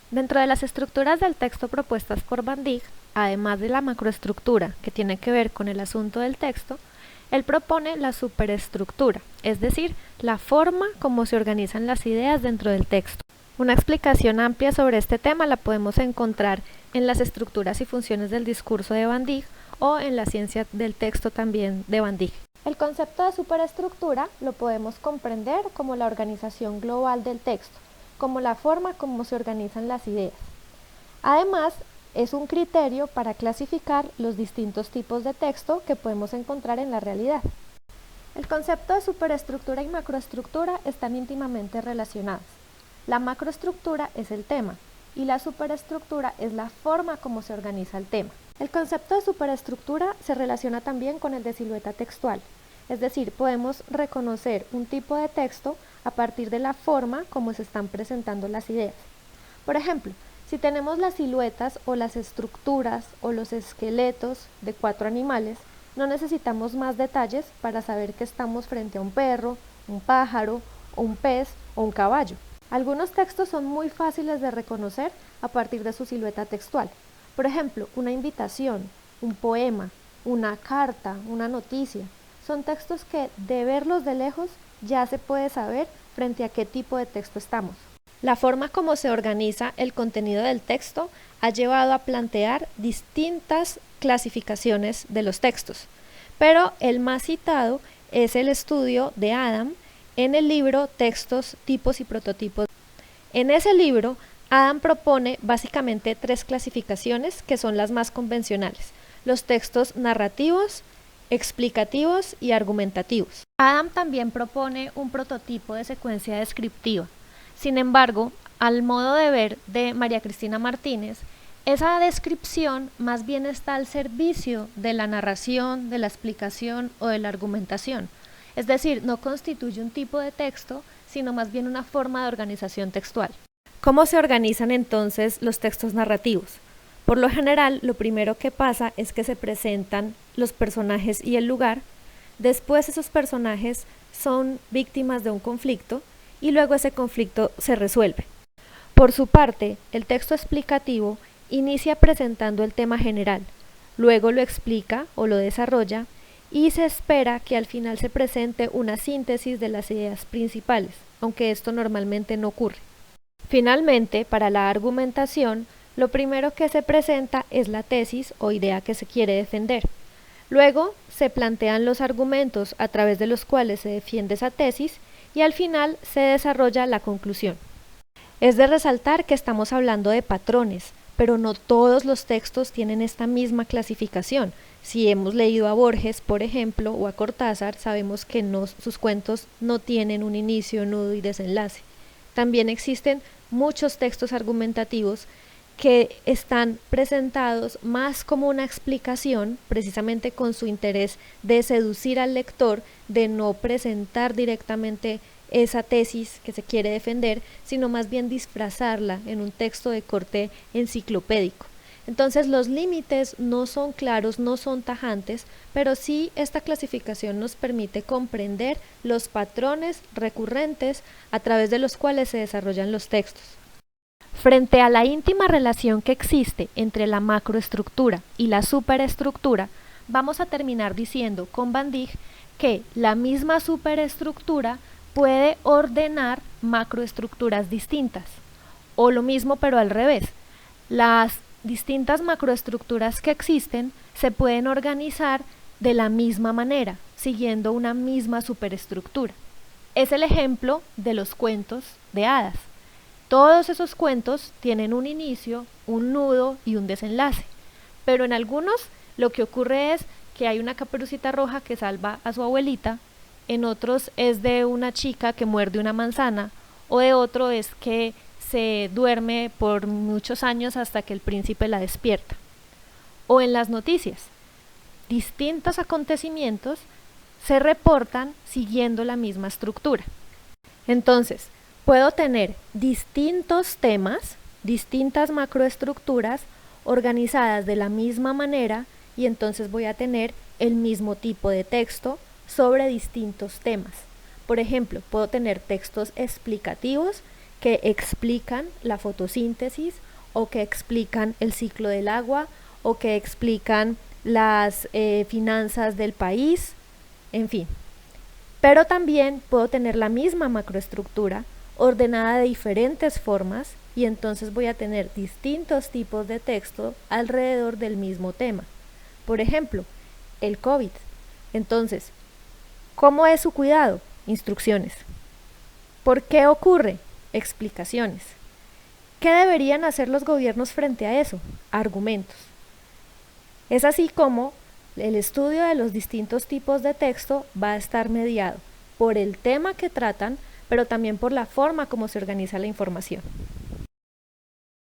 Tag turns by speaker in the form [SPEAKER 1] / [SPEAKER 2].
[SPEAKER 1] Dentro de las estructuras del texto propuestas por Van Dijk, además de la macroestructura que tiene que ver con el asunto del texto, él propone la superestructura, es decir, la forma como se organizan las ideas dentro del texto. Una explicación amplia sobre este tema la podemos encontrar en las estructuras y funciones del discurso de Van Dijk o en la ciencia del texto también de Van Dijk. El concepto de superestructura lo podemos comprender como la organización global del texto, como la forma como se organizan las ideas. Además, es un criterio para clasificar los distintos tipos de texto que podemos encontrar en la realidad. El concepto de superestructura y macroestructura están íntimamente relacionados. La macroestructura es el tema y la superestructura es la forma como se organiza el tema. El concepto de superestructura se relaciona también con el de silueta textual, es decir, podemos reconocer un tipo de texto a partir de la forma como se están presentando las ideas. Por ejemplo, si tenemos las siluetas o las estructuras o los esqueletos de 4 animales, no necesitamos más detalles para saber que estamos frente a un perro, un pájaro, un pez o un caballo. Algunos textos son muy fáciles de reconocer a partir de su silueta textual. Por ejemplo, una invitación, un poema, una carta, una noticia. Son textos que de verlos de lejos ya se puede saber frente a qué tipo de texto estamos. La forma como se organiza el contenido del texto ha llevado a plantear distintas clasificaciones de los textos, pero el más citado es el estudio de Adam en el libro Textos, Tipos y Prototipos. En ese libro, Adam propone básicamente 3 clasificaciones que son las más convencionales: los textos narrativos, explicativos y argumentativos. Adam también propone un prototipo de secuencia descriptiva. Sin embargo, al modo de ver de María Cristina Martínez, esa descripción más bien está al servicio de la narración, de la explicación o de la argumentación. Es decir, no constituye un tipo de texto, sino más bien una forma de organización textual. ¿Cómo se organizan entonces los textos narrativos? Por lo general, lo primero que pasa es que se presentan los personajes y el lugar, después esos personajes son víctimas de un conflicto y luego ese conflicto se resuelve. Por su parte, el texto explicativo inicia presentando el tema general, luego lo explica o lo desarrolla y se espera que al final se presente una síntesis de las ideas principales, aunque esto normalmente no ocurre. Finalmente, para la argumentación, lo primero que se presenta es la tesis o idea que se quiere defender. Luego se plantean los argumentos a través de los cuales se defiende esa tesis y al final se desarrolla la conclusión. Es de resaltar que estamos hablando de patrones, pero no todos los textos tienen esta misma clasificación. Si hemos leído a Borges, por ejemplo, o a Cortázar, sabemos que sus cuentos no tienen un inicio, nudo y desenlace. También existen muchos textos argumentativos que están presentados más como una explicación, precisamente con su interés de seducir al lector, de no presentar directamente esa tesis que se quiere defender, sino más bien disfrazarla en un texto de corte enciclopédico. Entonces los límites no son claros, no son tajantes, pero sí esta clasificación nos permite comprender los patrones recurrentes a través de los cuales se desarrollan los textos. Frente a la íntima relación que existe entre la macroestructura y la superestructura, vamos a terminar diciendo con Van Dijk que la misma superestructura puede ordenar macroestructuras distintas, o lo mismo pero al revés. Las distintas macroestructuras que existen se pueden organizar de la misma manera, siguiendo una misma superestructura. Es el ejemplo de los cuentos de hadas. Todos esos cuentos tienen un inicio, un nudo y un desenlace, pero en algunos lo que ocurre es que hay una Caperucita Roja que salva a su abuelita, en otros es de una chica que muerde una manzana, o de otro es que se duerme por muchos años hasta que el príncipe la despierta. O en las noticias, distintos acontecimientos se reportan siguiendo la misma estructura. Entonces, puedo tener distintos temas, distintas macroestructuras organizadas de la misma manera y entonces voy a tener el mismo tipo de texto sobre distintos temas. Por ejemplo, puedo tener textos explicativos que explican la fotosíntesis o que explican el ciclo del agua o que explican las finanzas del país, en fin. Pero también puedo tener la misma macroestructura ordenada de diferentes formas y entonces voy a tener distintos tipos de texto alrededor del mismo tema. Por ejemplo, el COVID. Entonces, ¿cómo es su cuidado? Instrucciones. ¿Por qué ocurre? Explicaciones. ¿Qué deberían hacer los gobiernos frente a eso? Argumentos. Es así como el estudio de los distintos tipos de texto va a estar mediado por el tema que tratan, pero también por la forma como se organiza la información.